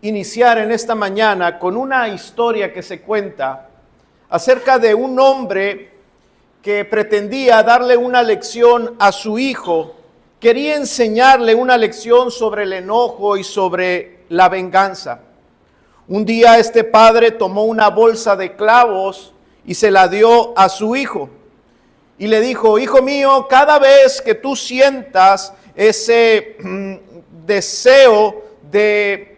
iniciar en esta mañana con una historia que se cuenta acerca de un hombre que pretendía darle una lección a su hijo. Quería enseñarle una lección sobre el enojo y sobre la venganza. Un día este padre tomó una bolsa de clavos y se la dio a su hijo. Y le dijo: hijo mío, cada vez que tú sientas ese deseo de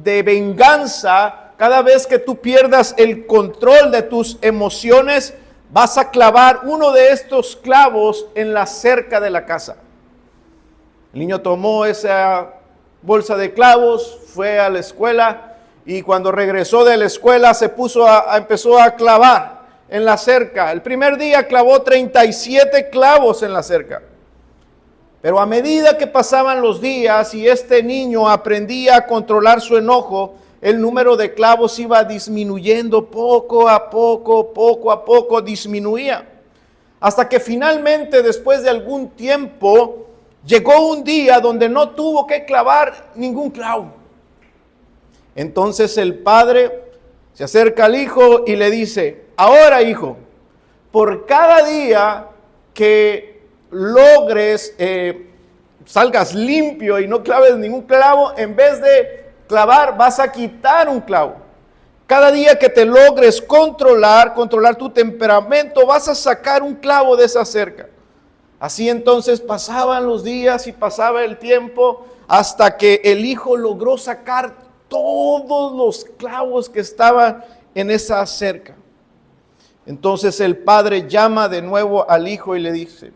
venganza, cada vez que tú pierdas el control de tus emociones, vas a clavar uno de estos clavos en la cerca de la casa. El niño tomó esa bolsa de clavos, fue a la escuela y cuando regresó de la escuela empezó a clavar en la cerca. El primer día clavó 37 clavos en la cerca. Pero a medida que pasaban los días y este niño aprendía a controlar su enojo, el número de clavos iba disminuyendo poco a poco disminuía. Hasta que finalmente, después de algún tiempo, llegó un día donde no tuvo que clavar ningún clavo. Entonces el padre se acerca al hijo y le dice: ahora, hijo, por cada día que logres, salgas limpio y no claves ningún clavo, en vez de clavar, vas a quitar un clavo. Cada día que te logres controlar tu temperamento, vas a sacar un clavo de esa cerca. Así entonces pasaban los días y pasaba el tiempo hasta que el hijo logró sacar todos los clavos que estaban en esa cerca. Entonces el padre llama de nuevo al hijo y le dice: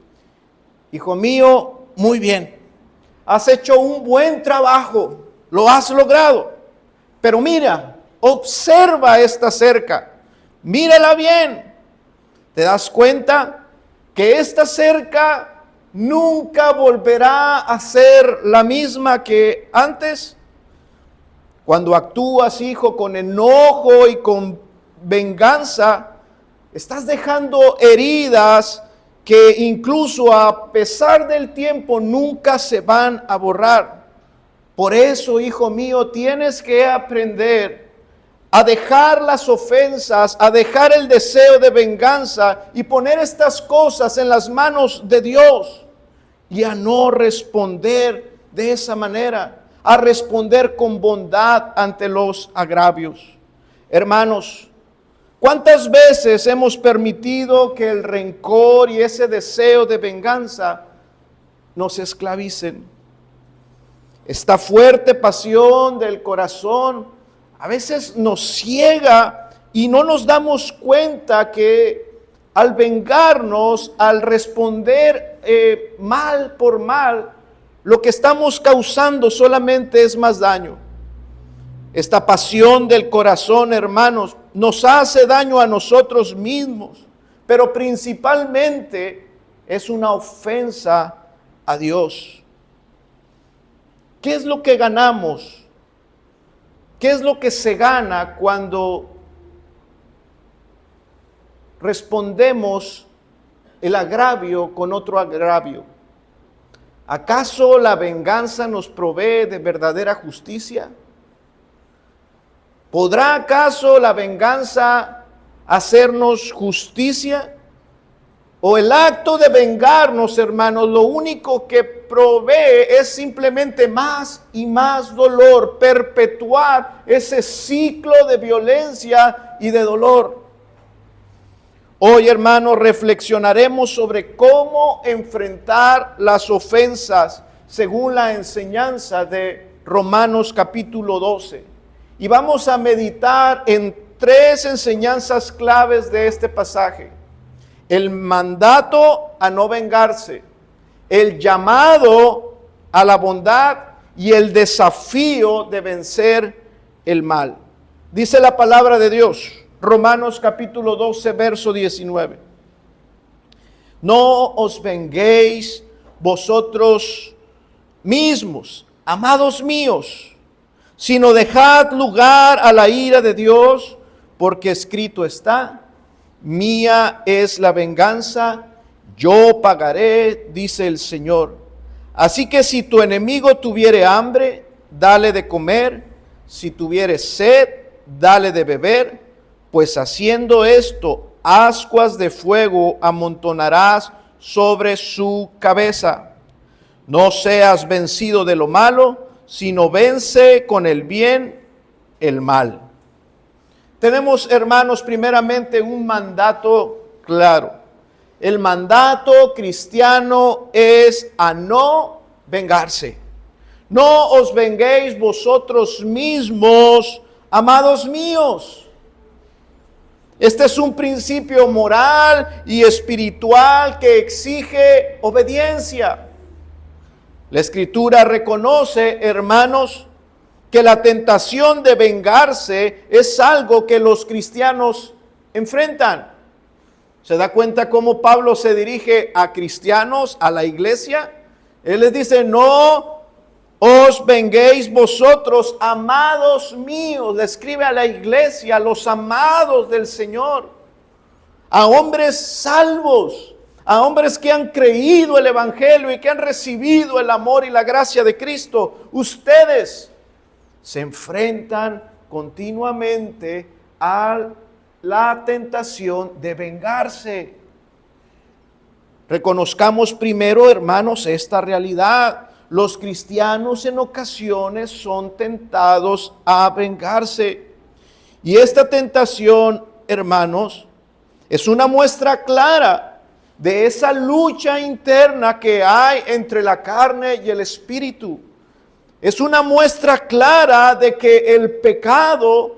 hijo mío, muy bien, has hecho un buen trabajo, lo has logrado, pero mira, observa esta cerca, mírala bien. ¿Te das cuenta que esta cerca nunca volverá a ser la misma que antes? Cuando actúas, hijo, con enojo y con venganza, estás dejando heridas que incluso a pesar del tiempo nunca se van a borrar. Por eso, hijo mío, tienes que aprender a dejar las ofensas, a dejar el deseo de venganza y poner estas cosas en las manos de Dios y a no responder de esa manera, a responder con bondad ante los agravios. Hermanos, ¿cuántas veces hemos permitido que el rencor y ese deseo de venganza nos esclavicen? Esta fuerte pasión del corazón a veces nos ciega y no nos damos cuenta que al vengarnos, al responder mal por mal, lo que estamos causando solamente es más daño. Esta pasión del corazón, hermanos, nos hace daño a nosotros mismos, pero principalmente es una ofensa a Dios. ¿Qué es lo que ganamos? ¿Qué es lo que se gana cuando respondemos el agravio con otro agravio? ¿Acaso la venganza nos provee de verdadera justicia? ¿Podrá acaso la venganza hacernos justicia? ¿O el acto de vengarnos, hermanos, lo único que provee es simplemente más y más dolor, perpetuar ese ciclo de violencia y de dolor? Hoy, hermanos, reflexionaremos sobre cómo enfrentar las ofensas según la enseñanza de Romanos capítulo 12. Y vamos a meditar en 3 enseñanzas claves de este pasaje: el mandato a no vengarse, el llamado a la bondad y el desafío de vencer el mal. Dice la palabra de Dios, Romanos capítulo 12, verso 19. No os venguéis vosotros mismos, amados míos, sino dejad lugar a la ira de Dios, porque escrito está: mía es la venganza, yo pagaré, dice el Señor. Así que si tu enemigo tuviere hambre, dale de comer; Si tuvieres sed, dale de beber, pues haciendo esto, ascuas de fuego amontonarás sobre su cabeza. No seas vencido de lo malo, sino vence con el bien el mal. Tenemos, hermanos, primeramente un mandato claro. El mandato cristiano es a no vengarse. No os venguéis vosotros mismos, amados míos. Este es un principio moral y espiritual que exige obediencia. La Escritura reconoce, hermanos, que la tentación de vengarse es algo que los cristianos enfrentan. ¿Se da cuenta cómo Pablo se dirige a cristianos, a la iglesia? Él les dice, no os venguéis vosotros, amados míos. Le escribe a la iglesia, a los amados del Señor, a hombres salvos, a hombres que han creído el Evangelio y que han recibido el amor y la gracia de Cristo. Ustedes se enfrentan continuamente a la tentación de vengarse. Reconozcamos primero, hermanos, esta realidad. Los cristianos en ocasiones son tentados a vengarse. Y esta tentación, hermanos, es una muestra clara de esa lucha interna que hay entre la carne y el espíritu. Es una muestra clara de que el pecado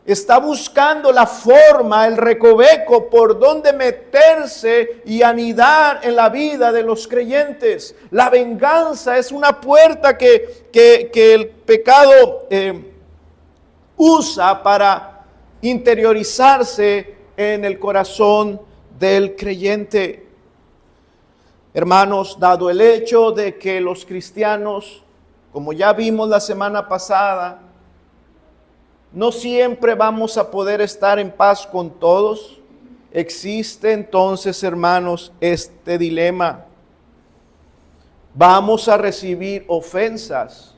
está buscando la forma, el recoveco por donde meterse y anidar en la vida de los creyentes. La venganza es una puerta que el pecado usa para interiorizarse en el corazón del creyente. Hermanos, dado el hecho de que los cristianos, como ya vimos la semana pasada, no siempre vamos a poder estar en paz con todos. Existe entonces, hermanos, este dilema. Vamos a recibir ofensas,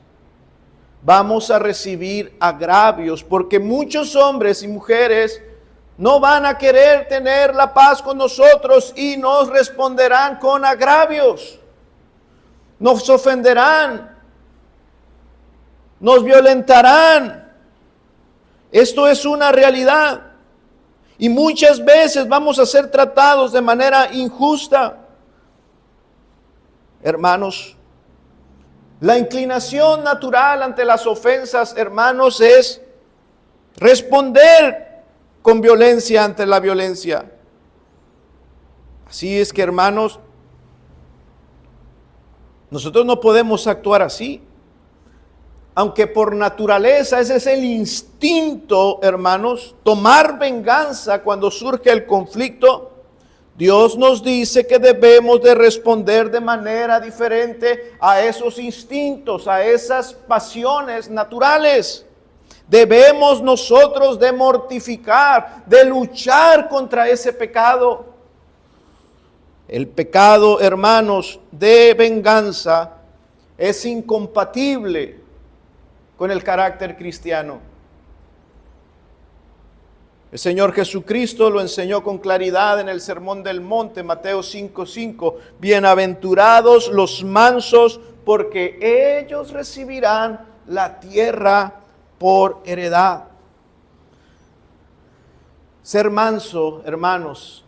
vamos a recibir agravios, porque muchos hombres y mujeres no van a querer tener la paz con nosotros y nos responderán con agravios. Nos ofenderán, nos violentarán. Esto es una realidad. Y muchas veces vamos a ser tratados de manera injusta. Hermanos, la inclinación natural ante las ofensas, hermanos, es responder con violencia ante la violencia. Así es que, hermanos, nosotros no podemos actuar así. Aunque por naturaleza ese es el instinto, hermanos, tomar venganza cuando surge el conflicto, Dios nos dice que debemos de responder de manera diferente a esos instintos, a esas pasiones naturales. Debemos nosotros de mortificar, de luchar contra ese pecado. El pecado, hermanos, de venganza es incompatible con el carácter cristiano. El Señor Jesucristo lo enseñó con claridad en el Sermón del Monte, Mateo 5:5. Bienaventurados los mansos, porque ellos recibirán la tierra por heredad. Ser manso, hermanos,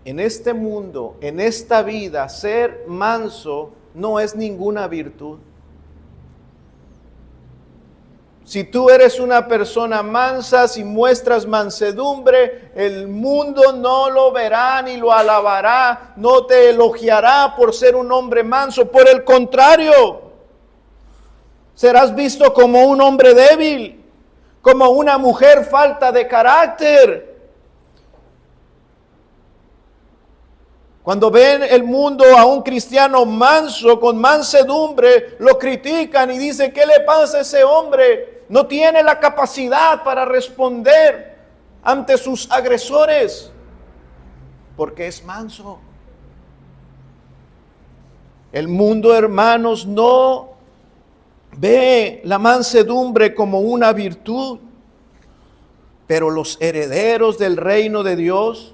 en este mundo, en esta vida, ser manso no es ninguna virtud. Si tú eres una persona mansa, si muestras mansedumbre, el mundo no lo verá ni lo alabará, no te elogiará por ser un hombre manso. Por el contrario, serás visto como un hombre débil, como una mujer falta de carácter. Cuando ven el mundo a un cristiano manso, con mansedumbre, lo critican y dicen, ¿qué le pasa a ese hombre? No tiene la capacidad para responder ante sus agresores, porque es manso. El mundo, hermanos, no ve la mansedumbre como una virtud, pero los herederos del reino de Dios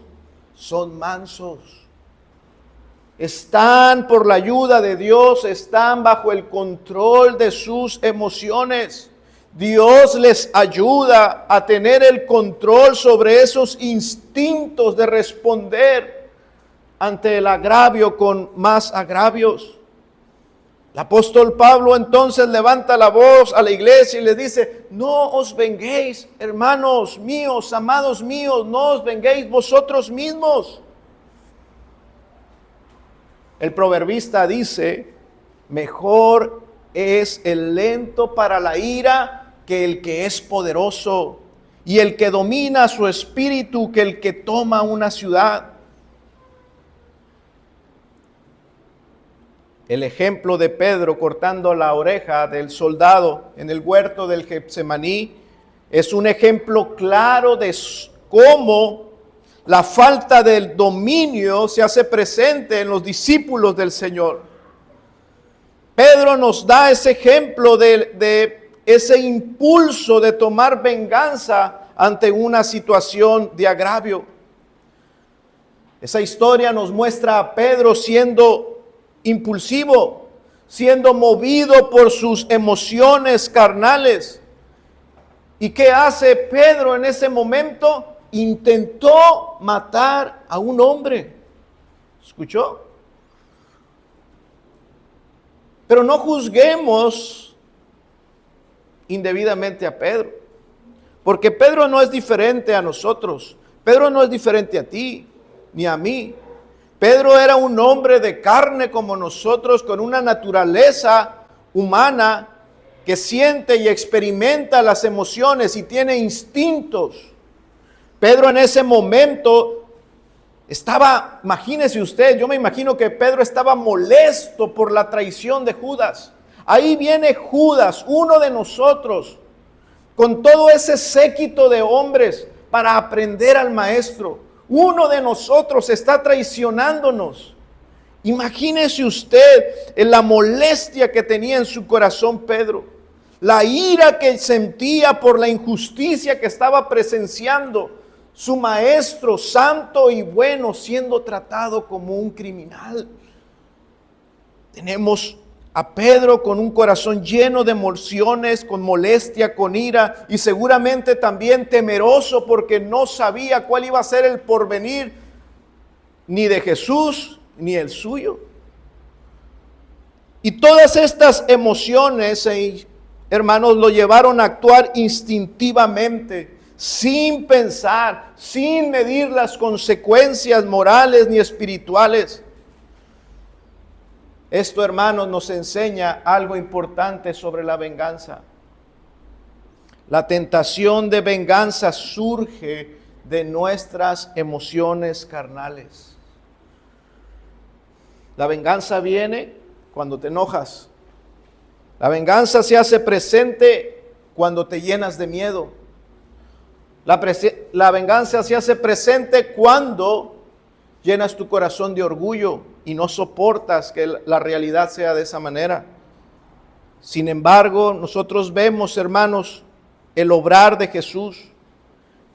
son mansos. Están por la ayuda de Dios, están bajo el control de sus emociones. Dios les ayuda a tener el control sobre esos instintos de responder ante el agravio con más agravios. El apóstol Pablo entonces levanta la voz a la iglesia y les dice: no os venguéis, hermanos míos, amados míos, no os venguéis vosotros mismos. El proverbista dice: mejor es el lento para la ira que el que es poderoso, y el que domina su espíritu que el que toma una ciudad. El ejemplo de Pedro cortando la oreja del soldado en el huerto del Getsemaní es un ejemplo claro de cómo la falta del dominio se hace presente en los discípulos del Señor. Pedro nos da ese ejemplo de ese impulso de tomar venganza ante una situación de agravio. Esa historia nos muestra a Pedro siendo impulsivo, siendo movido por sus emociones carnales. ¿Y qué hace Pedro en ese momento? Intentó matar a un hombre. ¿Escuchó? Pero no juzguemos indebidamente a Pedro, porque Pedro no es diferente a nosotros. Pedro no es diferente a ti ni a mí. Pedro era un hombre de carne como nosotros, con una naturaleza humana que siente y experimenta las emociones y tiene instintos. Pedro en ese momento estaba, imagínese usted, yo me imagino que Pedro estaba molesto por la traición de Judas. Ahí viene Judas, uno de nosotros, con todo ese séquito de hombres para aprender al maestro. Uno de nosotros está traicionándonos. Imagínese usted en la molestia que tenía en su corazón Pedro, la ira que sentía por la injusticia que estaba presenciando, su maestro santo y bueno siendo tratado como un criminal. Tenemos a Pedro con un corazón lleno de emociones, con molestia, con ira y seguramente también temeroso porque no sabía cuál iba a ser el porvenir ni de Jesús ni el suyo. Y todas estas emociones, hermanos, lo llevaron a actuar instintivamente, sin pensar, sin medir las consecuencias morales ni espirituales. Esto, hermanos, nos enseña algo importante sobre la venganza. La tentación de venganza surge de nuestras emociones carnales. La venganza viene cuando te enojas. La venganza se hace presente cuando te llenas de miedo. La venganza se hace presente cuando llenas tu corazón de orgullo y no soportas que la realidad sea de esa manera. Sin embargo, nosotros vemos, hermanos, el obrar de Jesús.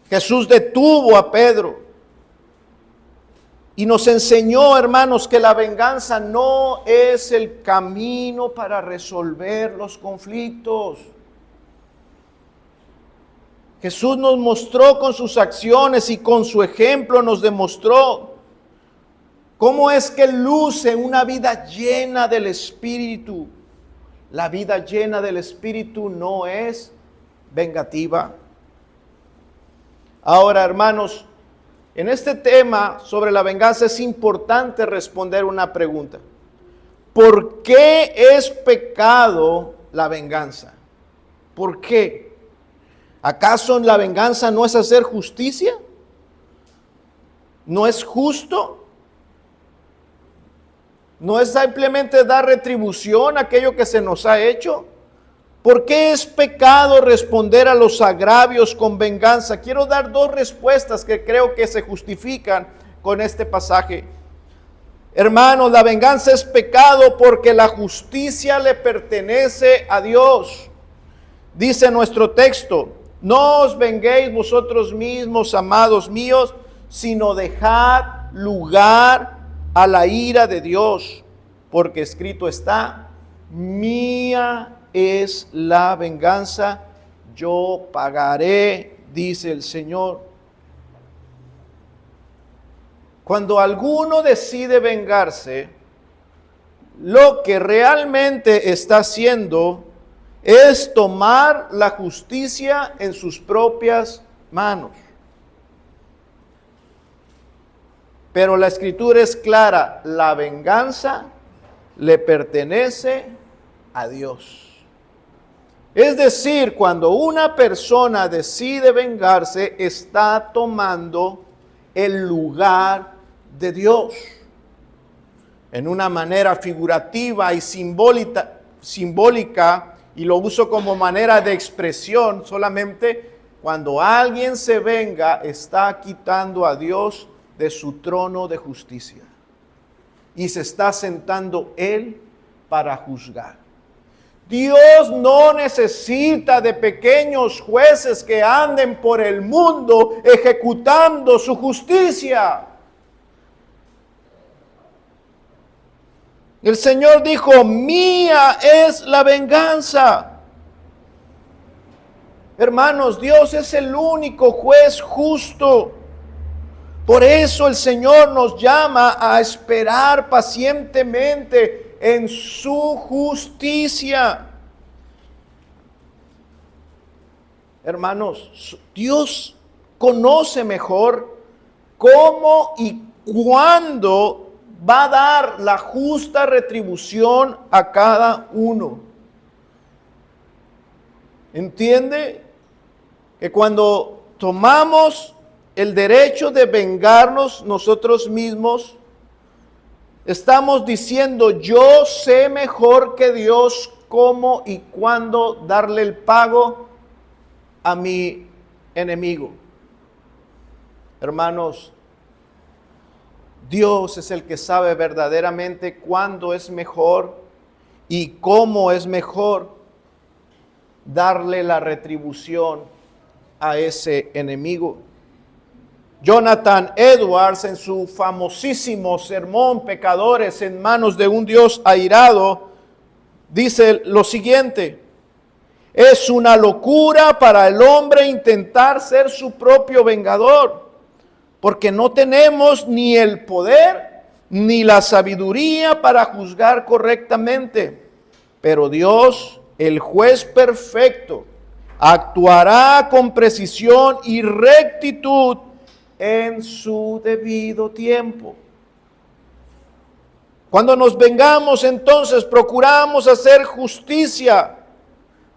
Jesús detuvo a Pedro y nos enseñó, hermanos, que la venganza no es el camino para resolver los conflictos. Jesús nos mostró con sus acciones y con su ejemplo nos demostró cómo es que luce una vida llena del Espíritu. La vida llena del Espíritu no es vengativa. Ahora, hermanos, en este tema sobre la venganza es importante responder una pregunta. ¿Por qué es pecado la venganza? ¿Por qué? ¿Acaso la venganza no es hacer justicia? ¿No es justo? ¿No es simplemente dar retribución a aquello que se nos ha hecho? ¿Por qué es pecado responder a los agravios con venganza? Quiero dar dos respuestas que creo que se justifican con este pasaje. Hermanos, la venganza es pecado porque la justicia le pertenece a Dios. Dice nuestro texto: no os venguéis vosotros mismos, amados míos, sino dejad lugar a la ira de Dios, porque escrito está: mía es la venganza, yo pagaré, dice el Señor. Cuando alguno decide vengarse, lo que realmente está haciendo es tomar la justicia en sus propias manos. Pero la Escritura es clara: la venganza le pertenece a Dios. Es decir, cuando una persona decide vengarse, está tomando el lugar de Dios. En una manera figurativa y simbólica, y lo uso como manera de expresión, solamente cuando alguien se venga, está quitando a Dios de su trono de justicia y se está sentando Él para juzgar. Dios no necesita de pequeños jueces que anden por el mundo ejecutando su justicia. El Señor dijo: mía es la venganza. Hermanos, Dios es el único juez justo. Por eso el Señor nos llama a esperar pacientemente en su justicia. Hermanos, Dios conoce mejor cómo y cuándo va a dar la justa retribución a cada uno. ¿Entiende? Que cuando tomamos el derecho de vengarnos nosotros mismos, estamos diciendo: yo sé mejor que Dios cómo y cuándo darle el pago a mi enemigo. Hermanos, Dios es el que sabe verdaderamente cuándo es mejor y cómo es mejor darle la retribución a ese enemigo. Jonathan Edwards, en su famosísimo sermón Pecadores en manos de un Dios airado, dice lo siguiente: es una locura para el hombre intentar ser su propio vengador, porque no tenemos ni el poder ni la sabiduría para juzgar correctamente. Pero Dios, el juez perfecto, actuará con precisión y rectitud en su debido tiempo. Cuando nos vengamos, entonces procuramos hacer justicia,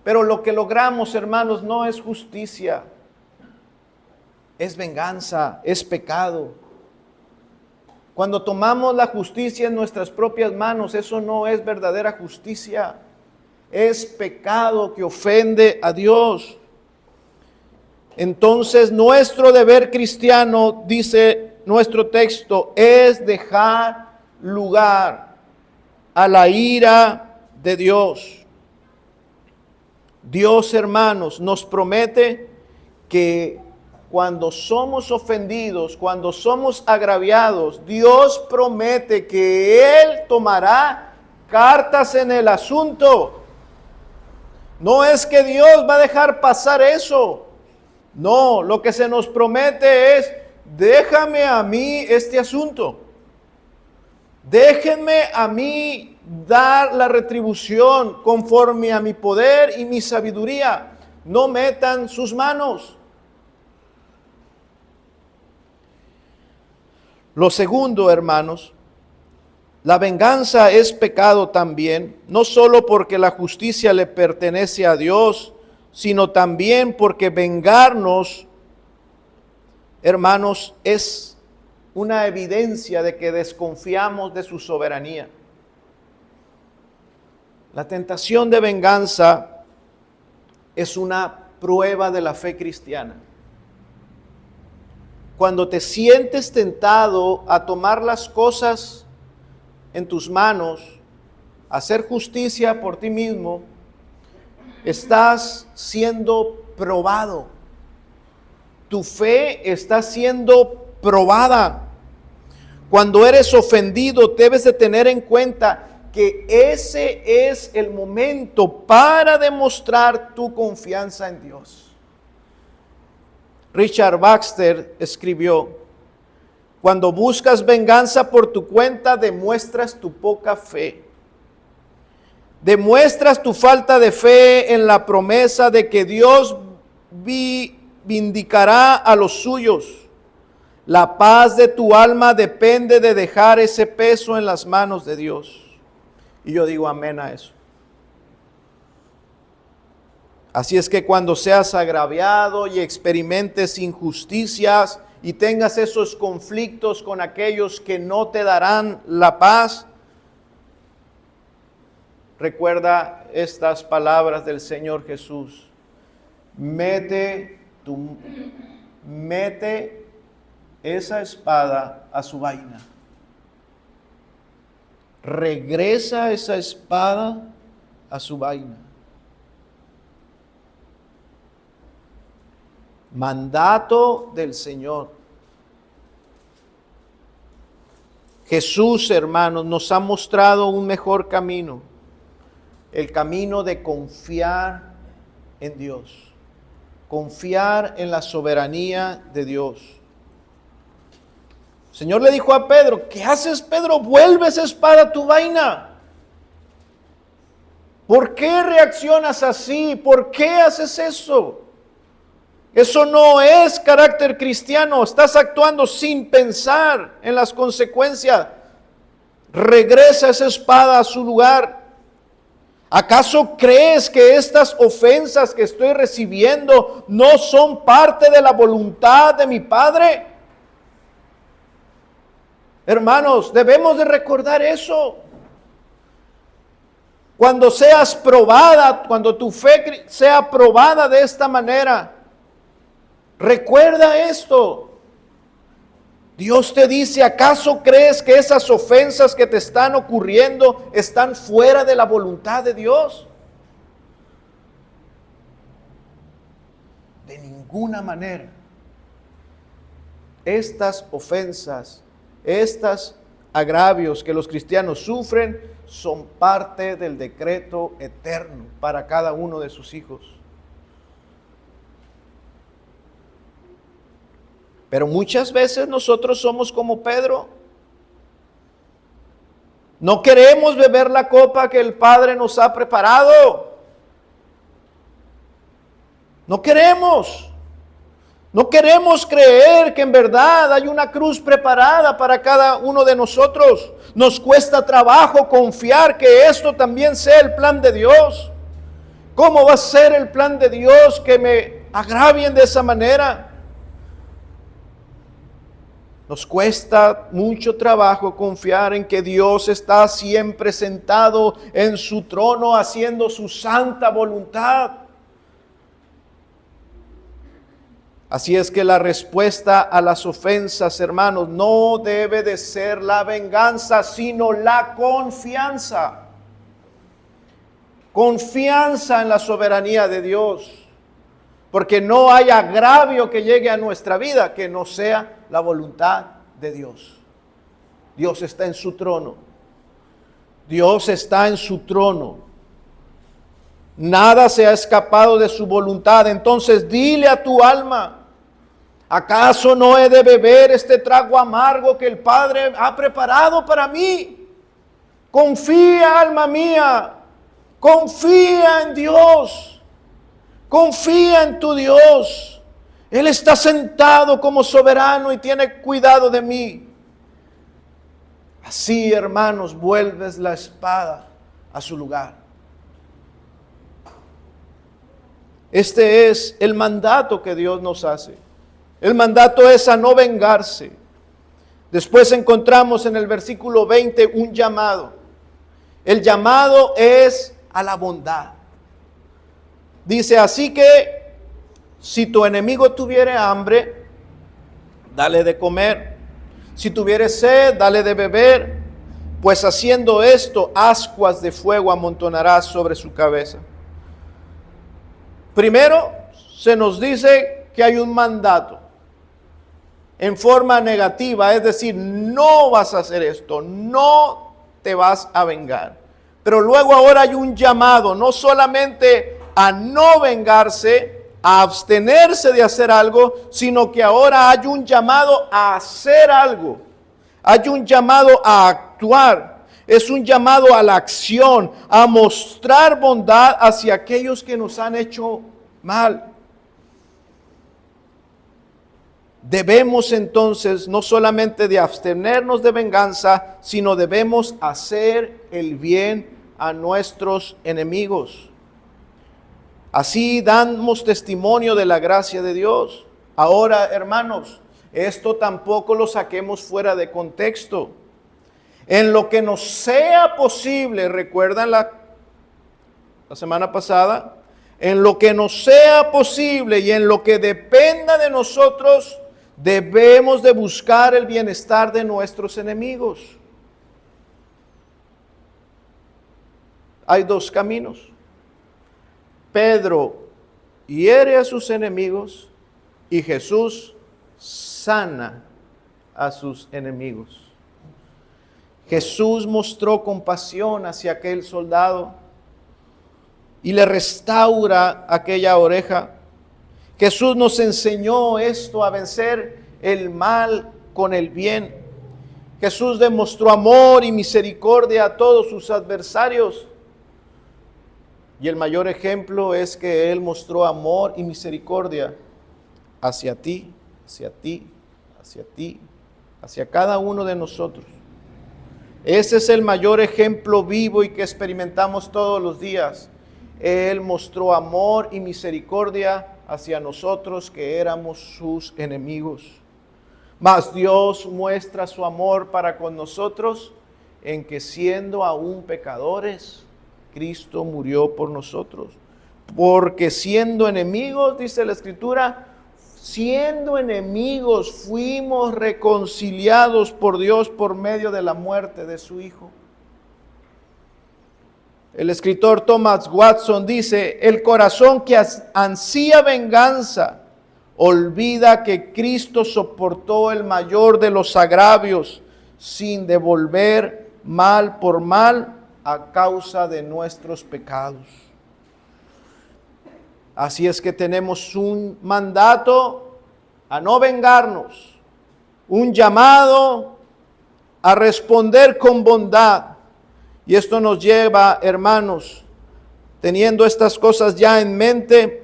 pero lo que logramos, hermanos, no es justicia, es venganza, es pecado. Cuando tomamos la justicia en nuestras propias manos, eso no es verdadera justicia, es pecado que ofende a Dios. Entonces, nuestro deber cristiano, dice nuestro texto, es dejar lugar a la ira de Dios. Dios, hermanos, nos promete que cuando somos ofendidos, cuando somos agraviados, Dios promete que Él tomará cartas en el asunto. No es que Dios va a dejar pasar eso. No, lo que se nos promete es: déjame a mí este asunto. Déjenme a mí dar la retribución conforme a mi poder y mi sabiduría. No metan sus manos. Lo segundo, hermanos, la venganza es pecado también, no solo porque la justicia le pertenece a Dios, sino también porque vengarnos, hermanos, es una evidencia de que desconfiamos de su soberanía. La tentación de venganza es una prueba de la fe cristiana. Cuando te sientes tentado a tomar las cosas en tus manos hacer justicia por ti mismo, estás siendo probado. Tu fe está siendo probada. Cuando eres ofendido, debes de tener en cuenta que ese es el momento para demostrar tu confianza en Dios. Richard Baxter escribió: cuando buscas venganza por tu cuenta, demuestras tu poca fe. Demuestras tu falta de fe en la promesa de que Dios vindicará a los suyos. La paz de tu alma depende de dejar ese peso en las manos de Dios. Y yo digo amén a eso. Así es que cuando seas agraviado y experimentes injusticias y tengas esos conflictos con aquellos que no te darán la paz, recuerda estas palabras del Señor Jesús: mete esa espada a su vaina. Regresa esa espada a su vaina. Mandato del Señor. Jesús, hermanos, nos ha mostrado un mejor camino. El camino de confiar en Dios. Confiar en la soberanía de Dios. El Señor le dijo a Pedro: ¿qué haces, Pedro? Vuelve esa espada a tu vaina. ¿Por qué reaccionas así? ¿Por qué haces eso? Eso no es carácter cristiano. Estás actuando sin pensar en las consecuencias. Regresa esa espada a su lugar. ¿Acaso crees que estas ofensas que estoy recibiendo no son parte de la voluntad de mi Padre? Hermanos, debemos de recordar eso. Cuando seas probada, cuando tu fe sea probada de esta manera, recuerda esto. Dios te dice: ¿acaso crees que esas ofensas que te están ocurriendo están fuera de la voluntad de Dios? De ninguna manera. Estas ofensas, estos agravios que los cristianos sufren son parte del decreto eterno para cada uno de sus hijos. Pero muchas veces nosotros somos como Pedro. No queremos beber la copa que el Padre nos ha preparado. No queremos. No queremos creer que en verdad hay una cruz preparada para cada uno de nosotros. Nos cuesta trabajo confiar que esto también sea el plan de Dios. ¿Cómo va a ser el plan de Dios que me agravien de esa manera? Nos cuesta mucho trabajo confiar en que Dios está siempre sentado en su trono haciendo su santa voluntad. Así es que la respuesta a las ofensas, hermanos, no debe de ser la venganza, sino la confianza. Confianza en la soberanía de Dios. Porque no hay agravio que llegue a nuestra vida que no sea la voluntad de Dios. Dios está en su trono. Dios está en su trono. Nada se ha escapado de su voluntad. Entonces dile a tu alma: ¿acaso no he de beber este trago amargo que el Padre ha preparado para mí? Confía, alma mía. Confía en Dios. Confía en tu Dios. Él está sentado como soberano y tiene cuidado de mí. Así, hermanos, vuelves la espada a su lugar. Este es el mandato que Dios nos hace. El mandato es a no vengarse. Después encontramos en el versículo 20 un llamado. El llamado es a la bondad. Dice: así que si tu enemigo tuviere hambre, dale de comer. Si tuviere sed, dale de beber. pues haciendo esto, ascuas de fuego amontonarás sobre su cabeza. Primero, se nos dice que hay un mandato en forma negativa, es decir, no vas a hacer esto, no te vas a vengar. Pero luego ahora hay un llamado, no solamente a no vengarse, a abstenerse de hacer algo, sino que ahora hay un llamado a hacer algo. Hay un llamado a actuar. Es un llamado a la acción, a mostrar bondad hacia aquellos que nos han hecho mal. Debemos entonces no solamente de abstenernos de venganza, sino debemos hacer el bien a nuestros enemigos. Así damos testimonio de la gracia de Dios. Ahora, hermanos, esto tampoco lo saquemos fuera de contexto. En lo que nos sea posible, ¿recuerdan la semana pasada? En lo que nos sea posible y en lo que dependa de nosotros, debemos de buscar el bienestar de nuestros enemigos. Hay dos caminos. Pedro hiere a sus enemigos y Jesús sana a sus enemigos. Jesús mostró compasión hacia aquel soldado y le restaura aquella oreja. Jesús nos enseñó esto, a vencer el mal con el bien. Jesús demostró amor y misericordia a todos sus adversarios. Y el mayor ejemplo es que Él mostró amor y misericordia hacia ti, hacia ti, hacia ti, hacia cada uno de nosotros. Ese es el mayor ejemplo vivo y que experimentamos todos los días. Él mostró amor y misericordia hacia nosotros que éramos sus enemigos. Mas Dios muestra su amor para con nosotros en que siendo aún pecadores, Cristo murió por nosotros. Porque siendo enemigos, dice la Escritura, siendo enemigos fuimos reconciliados por Dios por medio de la muerte de su Hijo. El escritor Thomas Watson dice: el corazón que ansía venganza olvida que Cristo soportó el mayor de los agravios sin devolver mal por mal a causa de nuestros pecados. Así es que tenemos un mandato a no vengarnos, un llamado a responder con bondad. Y esto nos lleva, hermanos, teniendo estas cosas ya en mente,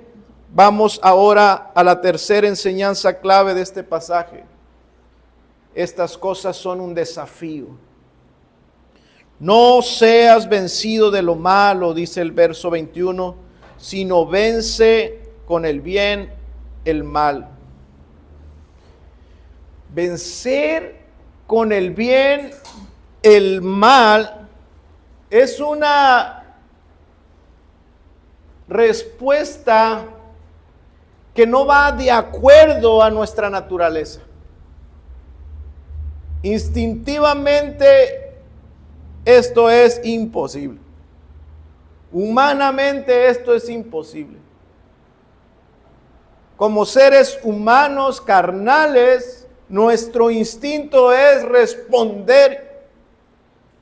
vamos ahora a la tercera enseñanza clave de este pasaje. Estas cosas son un desafío. No seas vencido de lo malo, dice el verso 21, sino vence con el bien el mal. Vencer con el bien el mal es una respuesta que no va de acuerdo a nuestra naturaleza. Instintivamente esto es imposible. Humanamente esto es imposible. Como seres humanos carnales, nuestro instinto es responder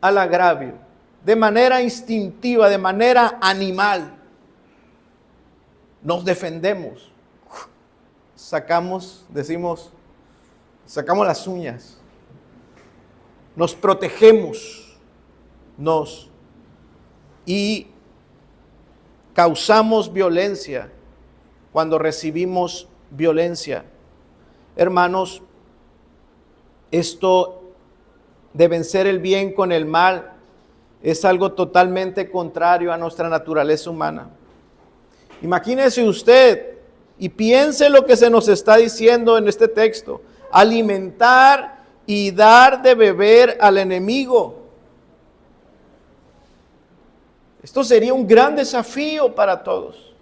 al agravio de manera instintiva, de manera animal. Nos defendemos. Sacamos las uñas. Nos protegemos. Y causamos violencia cuando recibimos violencia. Hermanos, esto de vencer el bien con el mal es algo totalmente contrario a nuestra naturaleza humana. Imagínese usted y piense lo que se nos está diciendo en este texto: alimentar y dar de beber al enemigo. Esto sería un gran desafío para todos.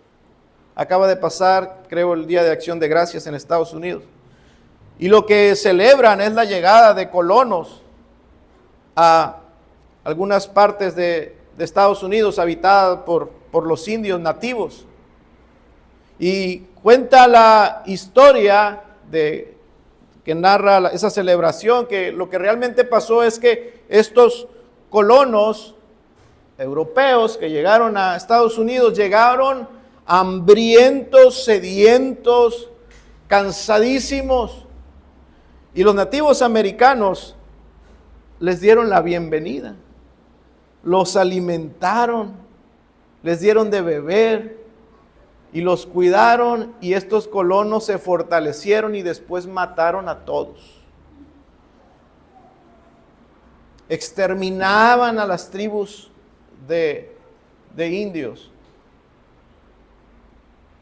Acaba de pasar, creo, el Día de Acción de Gracias en Estados Unidos. Y lo que celebran es la llegada de colonos a algunas partes de Estados Unidos habitadas por los indios nativos. Y cuenta la historia que narra esa celebración, que lo que realmente pasó es que estos colonos europeos que llegaron a Estados Unidos, llegaron hambrientos, sedientos, cansadísimos. Y los nativos americanos les dieron la bienvenida, los alimentaron, les dieron de beber y los cuidaron, y estos colonos se fortalecieron y después mataron a todos. Exterminaban a las tribus de indios.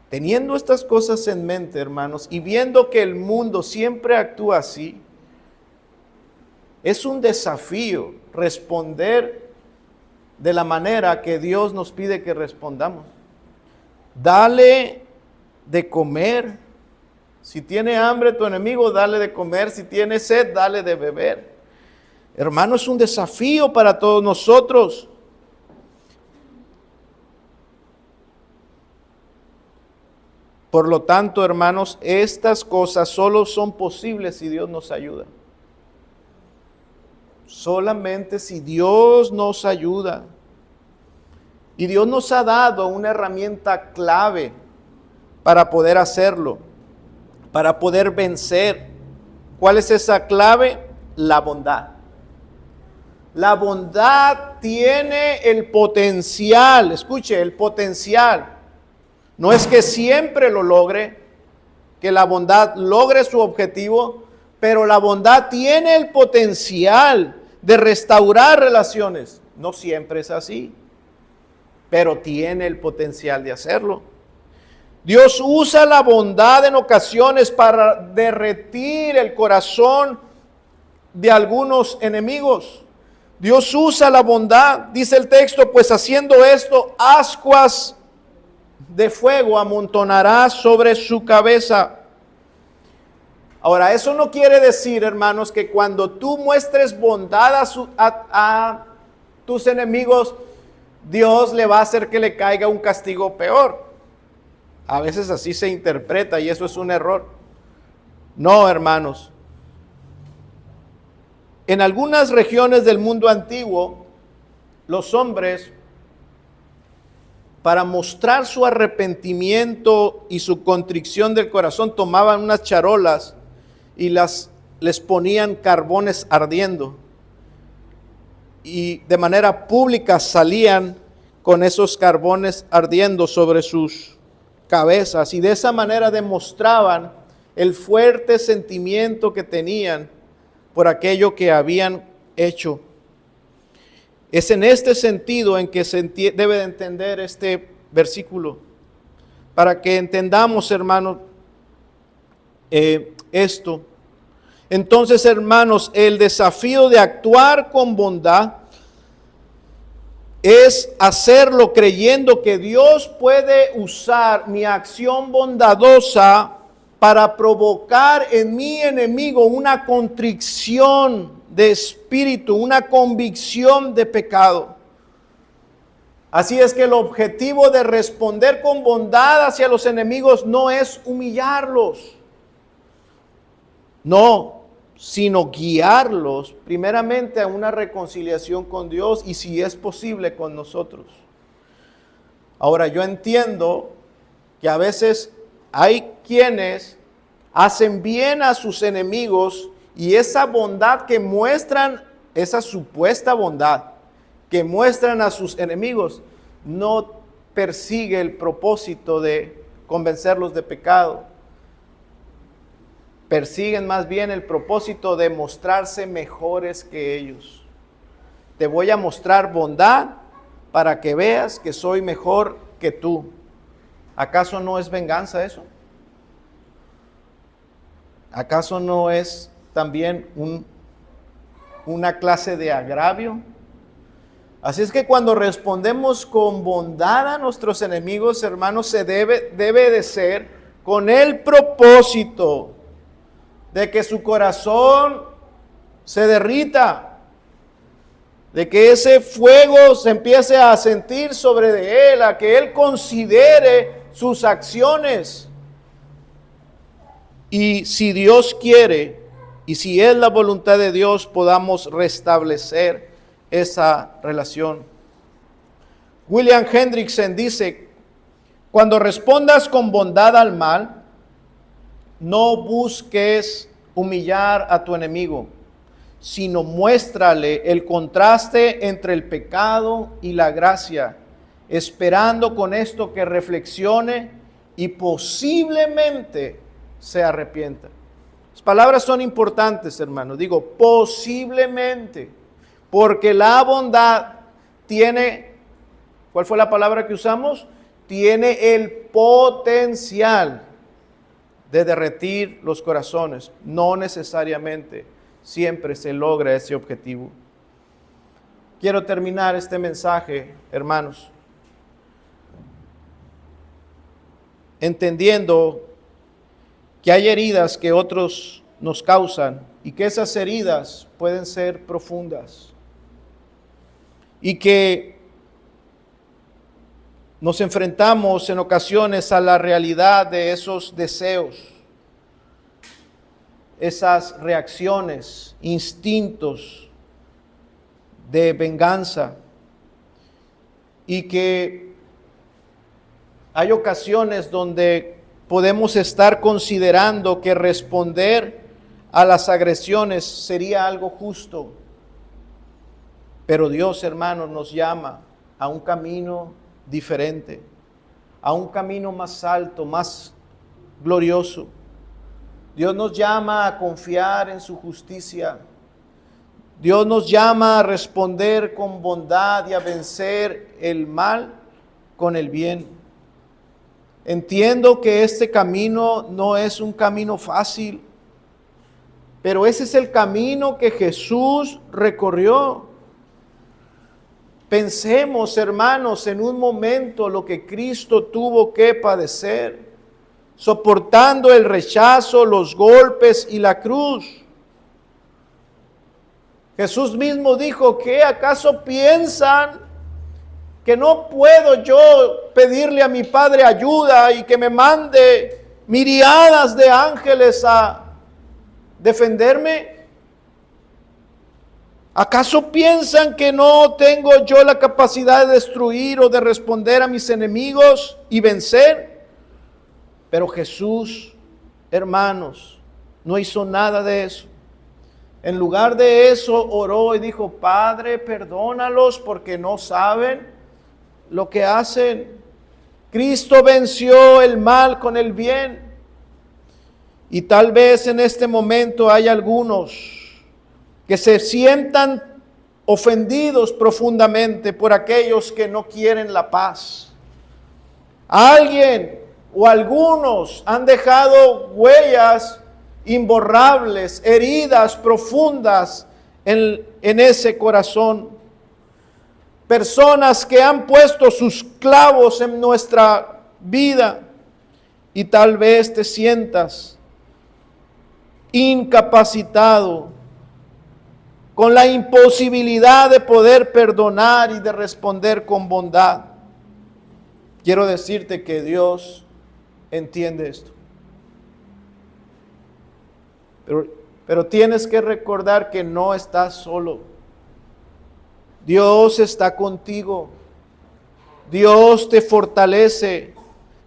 Teniendo estas cosas en mente, hermanos, y viendo que el mundo siempre actúa así, es un desafío responder de la manera que Dios nos pide que respondamos. Dale de comer. Si tiene hambre tu enemigo, dale de comer. Si tiene sed, dale de beber. Hermano, es un desafío para todos nosotros. Por lo tanto, hermanos, estas cosas solo son posibles si Dios nos ayuda. Solamente si Dios nos ayuda. Y Dios nos ha dado una herramienta clave para poder hacerlo, para poder vencer. ¿Cuál es esa clave? La bondad. La bondad tiene el potencial, escuche, el potencial. No es que siempre lo logre, que la bondad logre su objetivo, pero la bondad tiene el potencial de restaurar relaciones. No siempre es así, pero tiene el potencial de hacerlo. Dios usa la bondad en ocasiones para derretir el corazón de algunos enemigos. Dios usa la bondad, dice el texto, pues haciendo esto, ascuas de fuego amontonará sobre su cabeza. Ahora, eso no quiere decir, hermanos, que cuando tú muestres bondad a tus enemigos, Dios le va a hacer que le caiga un castigo peor. A veces así se interpreta y eso es un error. No, hermanos. En algunas regiones del mundo antiguo, los hombres, para mostrar su arrepentimiento y su contrición del corazón, tomaban unas charolas y les ponían carbones ardiendo. Y de manera pública salían con esos carbones ardiendo sobre sus cabezas. Y de esa manera demostraban el fuerte sentimiento que tenían por aquello que habían hecho. Es en este sentido en que se debe de entender este versículo, para que entendamos, hermanos, esto. Entonces, hermanos, el desafío de actuar con bondad es hacerlo creyendo que Dios puede usar mi acción bondadosa para provocar en mi enemigo una contrición de espíritu, una convicción de pecado. Así es que el objetivo de responder con bondad hacia los enemigos no es humillarlos, no, sino guiarlos primeramente a una reconciliación con Dios y, si es posible, con nosotros. Ahora, yo entiendo que a veces hay quienes hacen bien a sus enemigos y esa bondad que muestran, esa supuesta bondad que muestran a sus enemigos, no persigue el propósito de convencerlos de pecado. Persiguen más bien el propósito de mostrarse mejores que ellos. Te voy a mostrar bondad para que veas que soy mejor que tú. ¿Acaso no es venganza eso? ¿Acaso no es también una clase de agravio? Así es que cuando respondemos con bondad a nuestros enemigos, hermanos, se debe de ser con el propósito de que su corazón se derrita, de que ese fuego se empiece a sentir sobre de él, a que él considere sus acciones. Y si Dios quiere, y si es la voluntad de Dios, podamos restablecer esa relación. William Hendrickson dice: cuando respondas con bondad al mal, no busques humillar a tu enemigo, sino muéstrale el contraste entre el pecado y la gracia, esperando con esto que reflexione y posiblemente se arrepienta. Las palabras son importantes, hermano. Digo, posiblemente, porque la bondad tiene, ¿cuál fue la palabra que usamos? Tiene el potencial de derretir los corazones. No necesariamente siempre se logra ese objetivo. Quiero terminar este mensaje, hermanos, entendiendo que hay heridas que otros nos causan y que esas heridas pueden ser profundas y que nos enfrentamos en ocasiones a la realidad de esos deseos, esas reacciones, instintos de venganza, y que hay ocasiones donde podemos estar considerando que responder a las agresiones sería algo justo. Pero Dios, hermanos, nos llama a un camino diferente, a un camino más alto, más glorioso. Dios nos llama a confiar en su justicia. Dios nos llama a responder con bondad y a vencer el mal con el bien. Entiendo que este camino no es un camino fácil, pero ese es el camino que Jesús recorrió. Pensemos, hermanos, en un momento lo que Cristo tuvo que padecer, soportando el rechazo, los golpes y la cruz. Jesús mismo dijo: ¿qué acaso piensan que no puedo yo pedirle a mi Padre ayuda y que me mande miriadas de ángeles a defenderme? ¿Acaso piensan que no tengo yo la capacidad de destruir o de responder a mis enemigos y vencer? Pero Jesús, hermanos, no hizo nada de eso. En lugar de eso, oró y dijo: Padre, perdónalos porque no saben lo que hacen. Cristo venció el mal con el bien. Y tal vez en este momento hay algunos que se sientan ofendidos profundamente por aquellos que no quieren la paz. Alguien o algunos han dejado huellas imborrables, heridas profundas en ese corazón. Personas que han puesto sus clavos en nuestra vida, y tal vez te sientas incapacitado, con la imposibilidad de poder perdonar y de responder con bondad. Quiero decirte que Dios entiende esto. Pero tienes que recordar que no estás solo. Dios está contigo. Dios te fortalece.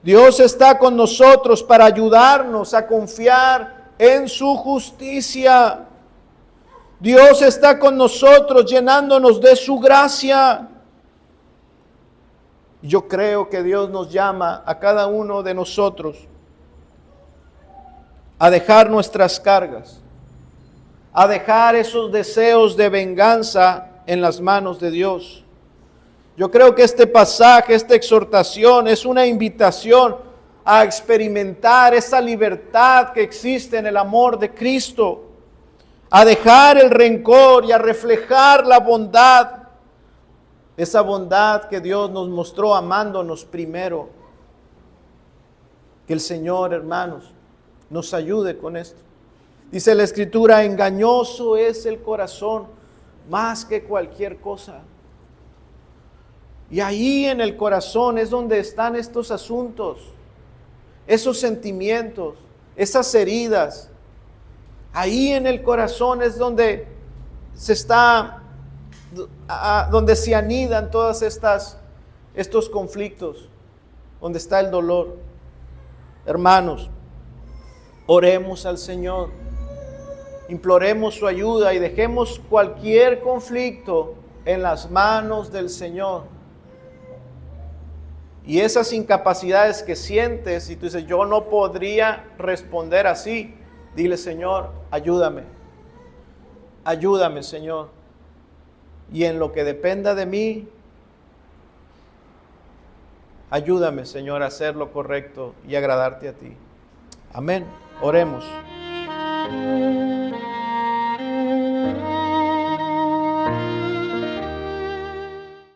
Dios está con nosotros para ayudarnos a confiar en su justicia. Dios está con nosotros llenándonos de su gracia. Yo creo que Dios nos llama a cada uno de nosotros a dejar nuestras cargas, a dejar esos deseos de venganza en las manos de Dios. Yo creo que este pasaje, esta exhortación es una invitación a experimentar esa libertad que existe en el amor de Cristo, a dejar el rencor y a reflejar la bondad, esa bondad que Dios nos mostró amándonos primero. Que el Señor, hermanos, nos ayude con esto. Dice la Escritura: engañoso es el corazón más que cualquier cosa. Y ahí en el corazón es donde están estos asuntos, esos sentimientos, esas heridas. Ahí en el corazón es donde donde se anidan todas estos conflictos, donde está el dolor. Hermanos, oremos al Señor, imploremos su ayuda y dejemos cualquier conflicto en las manos del Señor. Y esas incapacidades que sientes y tú dices, yo no podría responder así, dile, Señor, ayúdame. Ayúdame, Señor. Y en lo que dependa de mí, ayúdame, Señor, a hacer lo correcto y agradarte a ti. Amén. Oremos.